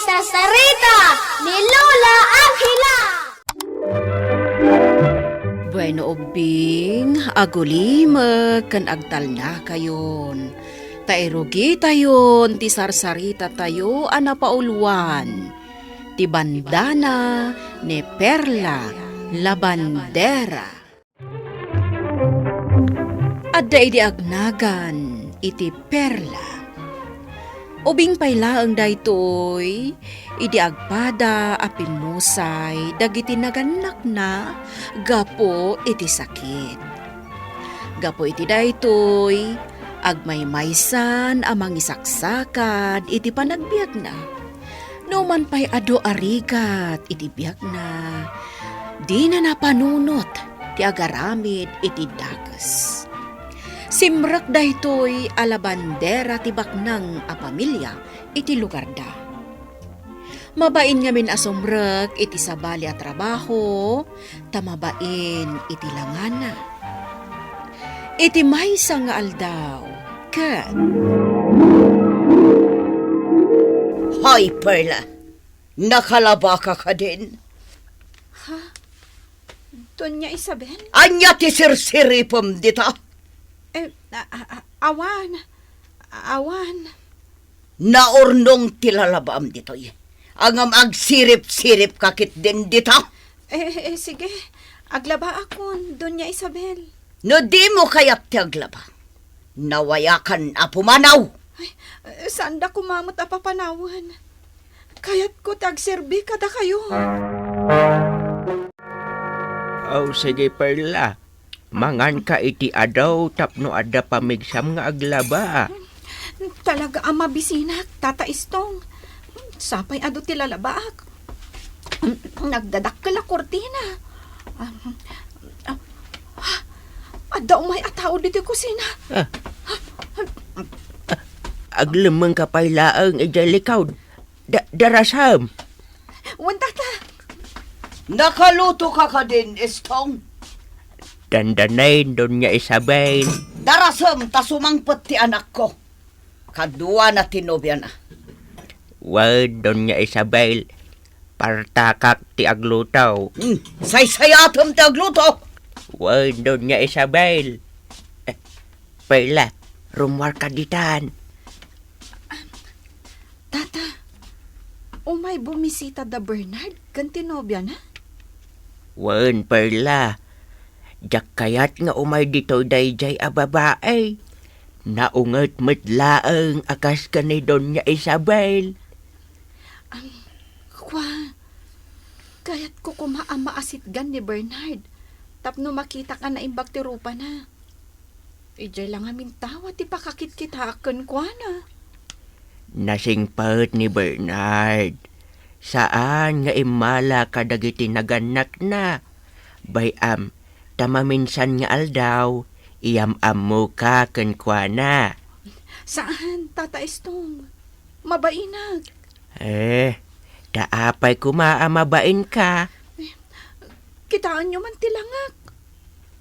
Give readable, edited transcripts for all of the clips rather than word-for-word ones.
Sarsarita ni Lola Angela. Bueno ubing, agulima kan agtal na kayon. Tairugi tayon, ti sarsarita tayo anapauluan. Ti bandana ni Perla la Bandera. Adda iti agnagan iti Perla. Ubing paylaeng daytoy, idi agpada apimusay, dagiti naganak na, gapo iti sakit. Gapo iti daytoy, agmaymaysan amang isaksakad, iti panagbiag na. Numan pa'y ado arigat, iti biag na. Di na napanunot, ti agaramid iti dagas. Simrak daytoy ala bandera ti baknang a pamilya iti lugar da. Mabain ngamin asomrek iti sabali a trabaho, tamabain iti langana. Iti maysa nga aldaw, ket. Hoy, Perla, nakalaba ka din. Doña Isabel? Anya ti sirsiripom dita. Awan. Naurnong tilalabam ditoy. Angam agsirip-sirip kakit din dita. Sige. Aglaba akon, Doña Isabel. No di mo kaya't ti aglaba. Nawayakan a pumanaw. Saan da kumamot a papanawan? Kaya't ko tagserbi kada kayo. Oh, sige Perla. Mangan ka iti adaw tapno ada pamigsam nga aglaba. Talaga ang mabisinak, Tata Istong. Sapay ado tilalabaak. Nagdadakkel a kortina. Adaw may atao dito kusina. Aglemeng ka paylaeng ijalikaw. Darasam. Wan tata. Nakaluto ka din, Estong. Dandanayin Doña Isabel. Darasam ta sumangpet ti anak ko. Kadua na tinobya na. Wan Doña Isabel. Partakak ti aglutaw. Say-sayatom ti agluto. Wan Doña Isabel. Perla, rumwar ka ditan. Tata, umay bumisita da Bernard, kantinobya na? Wan Perla. Jak kayat nga umay dito dayjay a babae. Naunget metlaeng akas ka ni Doña Isabel. Kaya't ko kumaama-asitgan ni Bernard. Tapno makita ka na imbag ti rupa na. Ijay lang amin tawa ti pakakit kita aken kwa na. Nasingpet ni Bernard. Saan nga imala kadagiti naganak na? Bayam, tamaminsan nga aldaw, iyam-am mo ka kenkwana. Saan, Tata Istong? Mabainag. Daapay kumaamabain ka. Kitaan nyo man tilangak.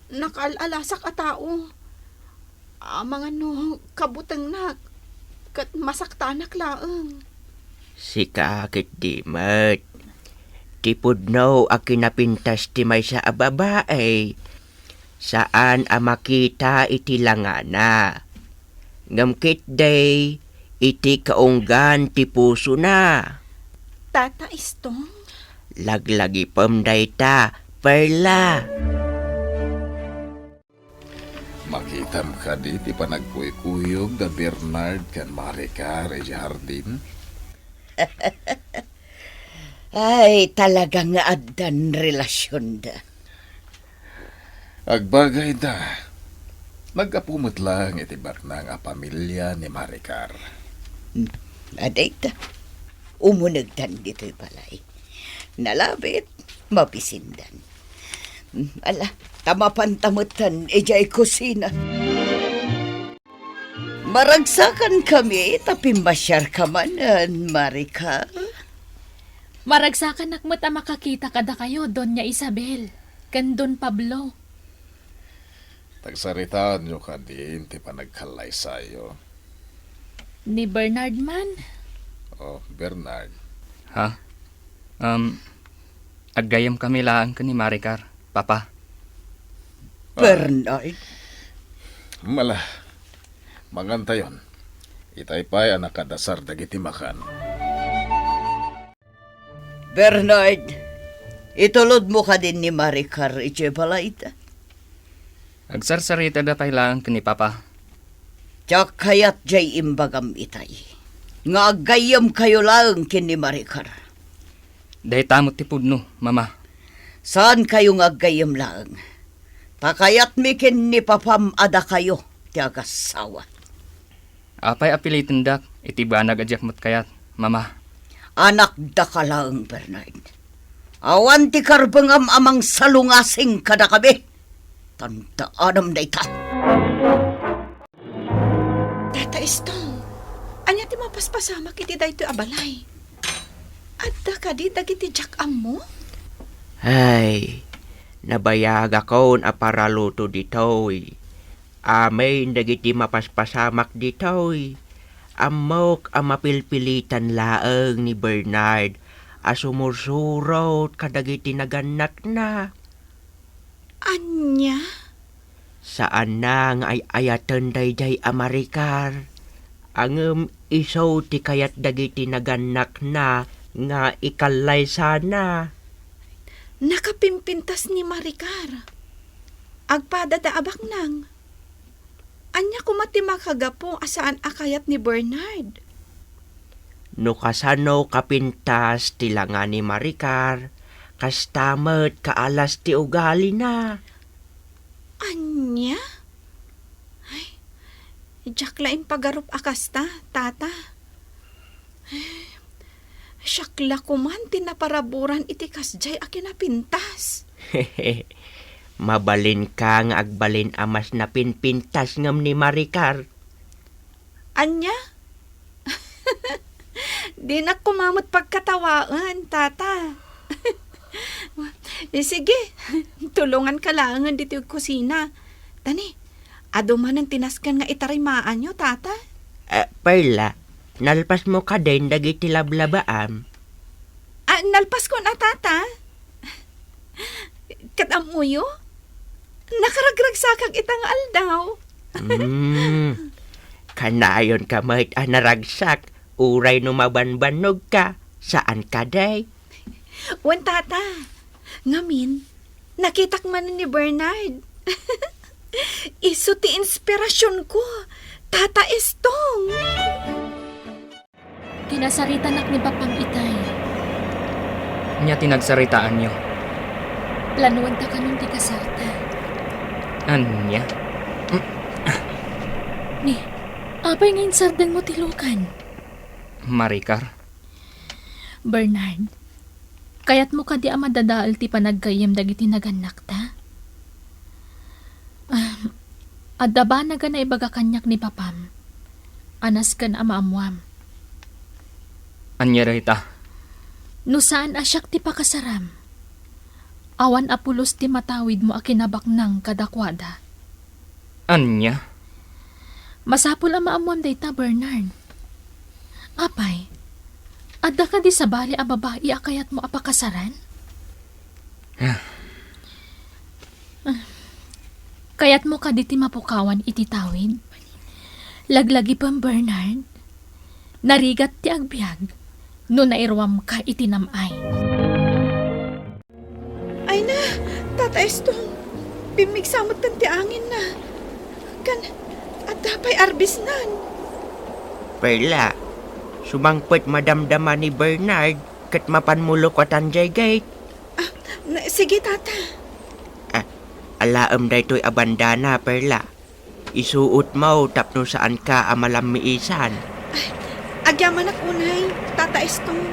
Nakaalalasak a tao. Mga kabutang nak. Kat masaktanak laeng. Si kakit di mat. Tipudno a kinapintas ti may sa babae. Saan a makita iti langana. Ngamkit day, iti kaunggan ti puso na. Tata Istong? Laglagi pamday ta, Perla. Makitam ka di ti panagkuy-kuyog da Bernard kan Maricar e Jardin. Ay, talaga nga addan relasyon da. Agbagay da. Nagapumot lang iti baknang a pamilya ni Maricar. Aday da. Umunagdan dito'y balay. Nalabit, mapisindan. Ala, tamapantamutan, ejay kusina. Maragsakan kami, tapi masyar ka manan, Maricar. Maragsakan nakmat ang makakita kada kayo, Doña Isabel. Kan Don Pablo. Tagsaritaan nyo ka din, ti panagkalay sayo. Ni Bernard man. Oh, Bernard. Ha? Aggayam kami laang ka ni Maricar, Papa. Bernard, Mala, mangantayon. Itaypay ang nakadasar dagiti makan. Bernard, itulod mo ka din ni Maricar, iti balay ita. Agsarsarita da pay laang ka ni Papa. Tiyak kayat jay imbagam itay. Nga agayam kayo lang kin ni Maricar. Dahi tamot ti pudno, Mama. Saan kayo nga agayam lang? Takayat mikin ni Papam ada kayo, tiyak asawa. Apay apilitin dak, iti banag adyak mat kayat, Mama. Anak da ka lang, Bernard. Awan ti karbangam amang salungasing kada kabe. Tandaan da ita. Tata Estong, anya ti mapaspasama kiti daytoy abalay. Adda ka di dagiti jak mo? Ay, nabayag akon aparaluto ditoy. Amay dagiti mapaspasamak ditoy. Amok ang mapilpilitan laeng ni Bernard asumursurot kadagiti naganak na. Anya? Saan na nga ay ayatan dayjay Maricar. Angem iso ti kayat dagiti naganak na nga ikalay sana. Nakapimpintas ni Maricar. Agpada da abak nang. Anya kumati makagapo asaan akayat ni Bernard. No kasano kapintas tilanga ni Maricar, kastamet kaalas ti ugali na. Anya? Ay, jak lain pagarup akasta, tata. Ay, syakla kuman tinaparaburan iti kasjay akinapintas. Mabalin ka nga agbalin amas na pinpintas ngam ni Maricar. Anya? Di na kumamot pagkatawaan, tata. Sige, tulungan ka lang dito yung kusina. Tani, ado man ang tinaskan nga itarimaan nyo, tata. Perla, nalpas mo ka din dagiti lablabaam. Nalpas ko na, tata. Katamuyo? Nakaragragsakag itang aldaw. Kanayon ka mahit naragsak. Uray no mabanbanog ka. Saan ka day? Wan, tata. Ngamin, nakitak man ni Bernard. Iso ti inspirasyon ko. Tata Estong. Kinasaritan ni Papang Itay. Nya tinagsaritaan nyo. Planuan ta kanong ti kasarta. Anya? Ni, apay ngayon sardan mo tilukan. Maricar? Bernard, kayat mo ka di amadadaal ti panagkayem dagiti naganak ta? Adda ba naga na ibaga kanyak ni Papam? Anas ka na amaamwam. Anya rita? No saan asyak ti pakasaram? Awan apulos ti matawid mo akinabak ng kadakwada. Anya? Masapul ang maamuam dayta, Bernard. Apay, adda ka di sa bali a babae akayat mo apakasaran? Kayat mo ka di ti mapukawan iti tawid? Laglagi pang Bernard, narigat ti agbyag, no nairwam ka iti namay. Ay na, Tata Estong. Pimigsamot kan ti angin na. Kan, at dapay arbisnan. Perla, sumangpet madamdama ni Bernard kat mapanmulok at anjay gate. Sige, Tata. Alaam da ito'y abandana, Perla. Isuot mo tapno saan ka amalamiisan. Agyaman ak unay, Tata Estong.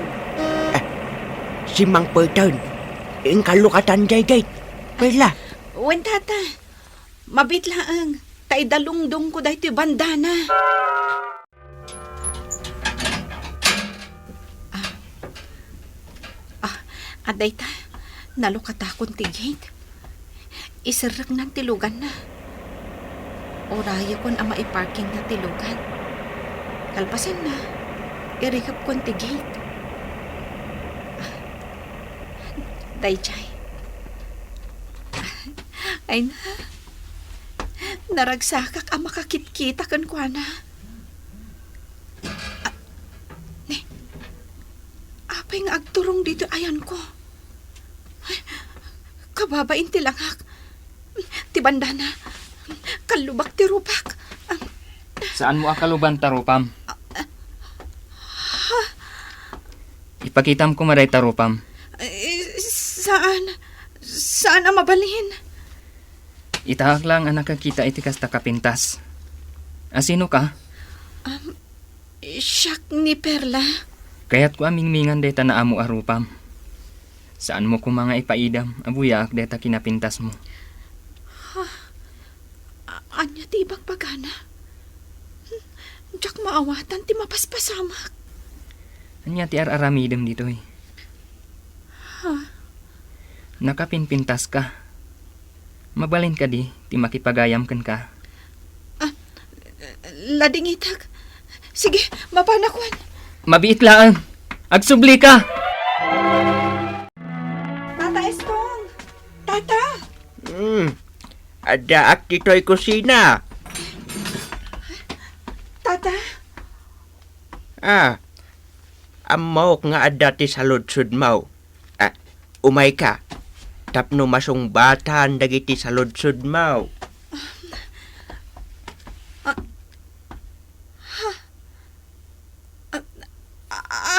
Si Mang Perton, ingkalukatan jay gate. Perla, Wen, Tata. Mabitlaang. Tay dalungdong ko dahito bandana. Aday ta. Nalukatakon ti gate. Isirrak ng tilugan na. Orayo kon ama i-parking na tilugan. Kalpasan na. Irikap kon ti gate. Dayjay. Ay na. Naragsakak ang makakit-kita kan kuana. Apay nga agturong dito ayan ko. Ay, kababain ti langak. Ti bandana. Kalubak ti rupak. Saan mo akaluban tarupam? Ipakitam ko maray tarupam. Saan? Saan ang mabalhin? Itahak lang ang nakakita iti kasta kapintas. Sino ka? Siyak ni Perla. Kaya't ko aming-mingan deta na amo arupam. Saan mo ko mga ipaidam, abuyak deta kinapintas mo. Anya ti ibang pagana. Diyak maawatan ti mapaspasamak. Anya ti araramidem dito eh. Nakapinpintas ka. Mabalin ka di, ti makipagayam kan ka. Lading itag. Sige, mapanakwan. Mabiit laang. Agsubli ka! Tata Estong! Tata! Ada ak dito'y kusina. Tata! Amok nga ada ti saludsud mo. Umay ka. Tapno masong batan dagiti saludsud mo.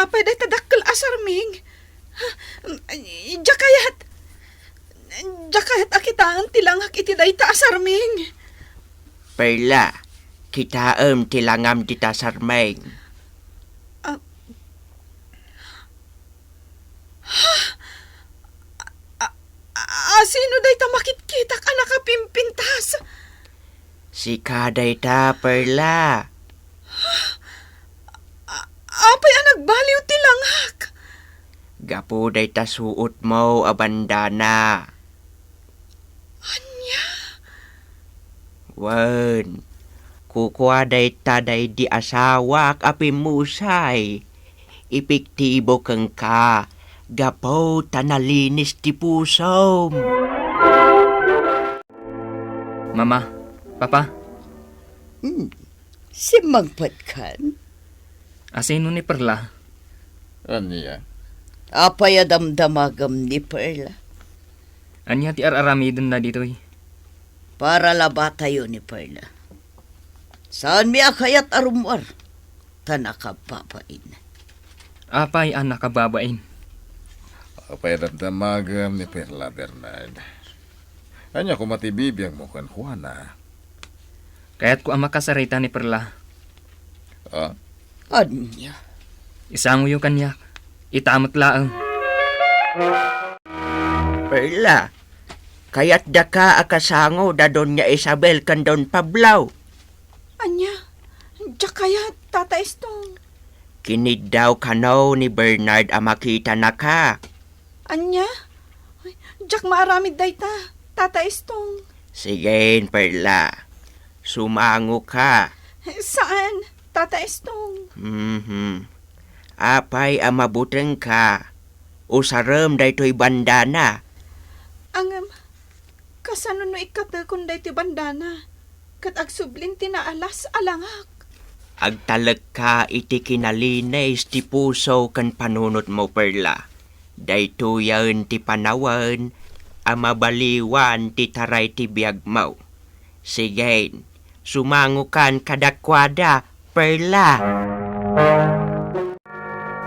Apay day tadakkel asarming. Jakayat akitaan tilangak iti day ta asarming. Perla, kitaem tilangam di tasarmeng. Sino day ta makit-kita ka nakapimpintas? Si kaday ta, Perla. Apay ang nagbaliw tilangak. Gapo day ta suot mo a bandana. Anya? Wen, kukwa day ta day di asawak api musay. Ipiktibo kang ka. Gapo tanalinis ti pusom. Mama, Papa, Si Mangpat kan? sino ni Perla? Anya? Apay adamdamagam ni Perla. Anya ti araramidem na dito eh. Para laba tayo ni Perla. Saan mi akayat arumwar? Tanakapapain. Apay ang nakababain. Apay damdamagam ni Perla Bernard. Anya ko matibibiyang mo kan Juana. Kaya't ko ang makasarita ni Perla. Anya? Isang uyo kanya. Itamot laang. Perla, kaya't daka akasango da Doña Isabel kan Don Pablaw. Anya? Jakayat, Tata Estong. Kinid daw kanaw ni Bernard ang makita na ka. Anya? Ay, Jak maaramid day ta, Tata Estong. Sige, Perla. Sumango ka. Saan, Tata Estong? Apay ang mabuteng ka. Usarem daytoy bandana. Ang kasano no ikatekon day ti bandana. Kat agsublin tinaalas alangak. Agtalag ka iti kinalines ti puso kan panunot mo, Perla. Daytoyan ti panawan, ang mabaliwan ti taray ti biyag mo. Sige, sumango kan kadakwada, Perla.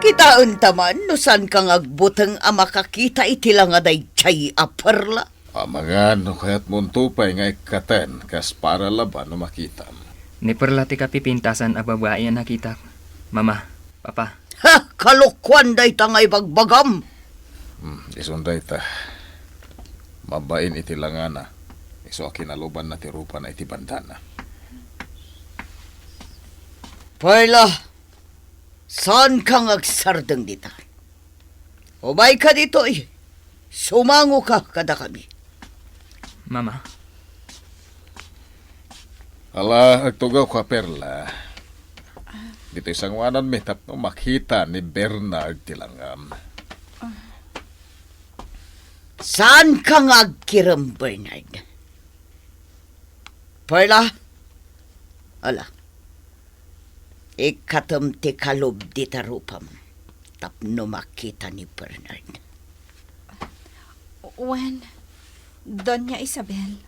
Kitaon taman, no saan kang agbutang ang makakita iti lang aday chay a Perla? Amagan, no kaya't muntupay nga ikaten, kas para laban no makitam. Ni Perla ti kapipintasan a babae ang nakita. Mama, Papa. Ha! Kalukwan day tangay bagbagam! Isunday ta. Mabain iti langana. Iso akinaluban na ti rupa na iti bandana. Perla, saan kang agsardeng dita? Ubay ka dito eh. Sumango ka kada kami. Mama. Ala, agtugaw ka, Perla. Dito isang wanan may tapno makita ni Bernard tilangam. Saan ka nga agkiram, Bernard? Perla? Ala. Ikatam ti kalob di tarupam. Tapno makita ni Bernard. When, Doña Isabel.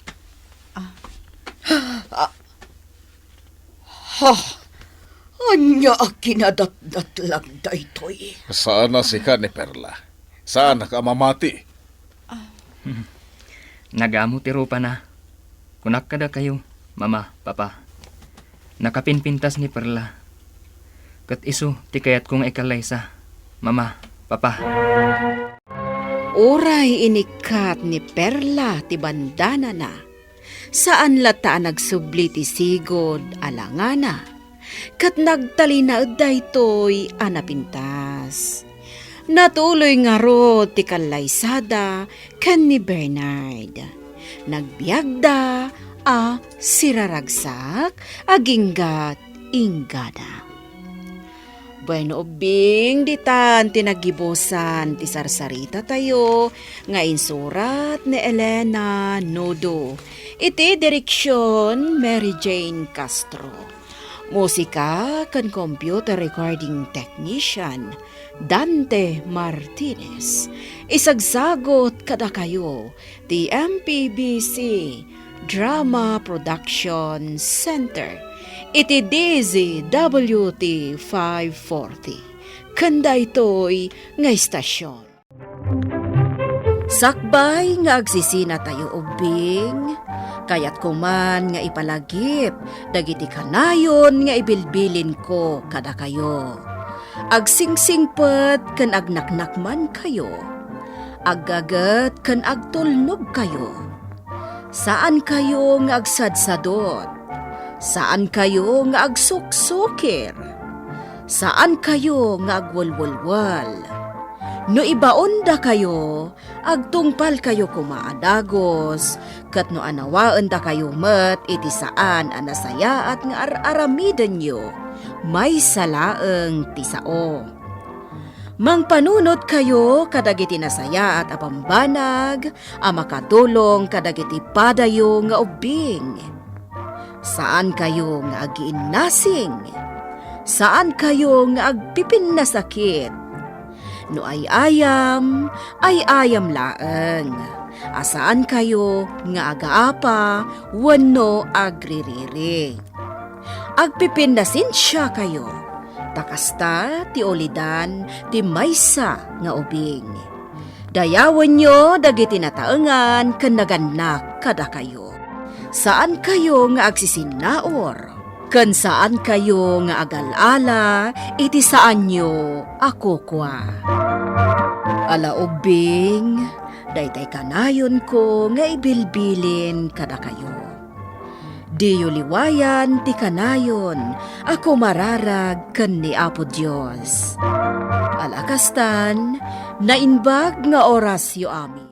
Anya kinadat-dat lang daytoy. Saan na si ka ni Perla? Saan na ka mamati? Nagamo ti rupa na. Kunak kada kayo, mama, papa. Nakapinpintas ni Perla. Kat isu, ti kayat kong ikalaysa. Mama, papa. Oray inikat ni Perla ti bandana na. Saan lata nagsubli ti sigod alangana. Kat nagtalina daytoy anapintas. Natuloy nga ro ti kalaysada ken ni Bernard. Nagbiagda siraragsak aginggat ingada. Bueno ubing ditan tinagibosan ti sarsarita tayo nga insurat ni Elena Nodo. Iti direksyon Mary Jane Castro. Musika kan computer recording technician Dante Martinez. Isagsagot kada kayo ti MPBC Drama Production Center. Iti DZWT 540. Kanda ito'y nga istasyon. Sakbay nga agsisina tayo ubing. Kayat kuman nga ipalagip, dagiti kanayon nga ibilbilin ko kada kayo. Agsingsingpet kan agnaknakman kayo, aggagat kan agtulnog kayo. Saan kayo nga agsadsadot? Saan kayo nga agsuksukir? Saan kayo nga agwalwalwal? No ibaon da kayo, agtungpal kayo kumaadagos, kat no anawaan da kayo met iti saan anasaya at nga aramidan nyo, may salaeng tisao. Mangpanunot kayo kadagiti nasaya at apambanag, makatulong kadagiti padayo nga ubing. Saan kayo nga agiinnasing? Saan kayo nga agpipin na sakit? No ay ayam laeng. Asaan kayo nga agaapa, wano agririri. Agpipindasin siya kayo. Takasta ti olidan ti maysa nga ubing. Dayawan nyo dagiti nataengan ken naganak kada kayo. Saan kayo nga agsisinaor? Ken saan kayo nga agalala, iti saan nyo ako kwa. Ala ubing, daytay kanayon ko nga ibilbilin kada kayo. Diyo liwayan ti kanayon, ako mararag ken ni Apo Dios. Alakastan, nainbag nga orasyo amin.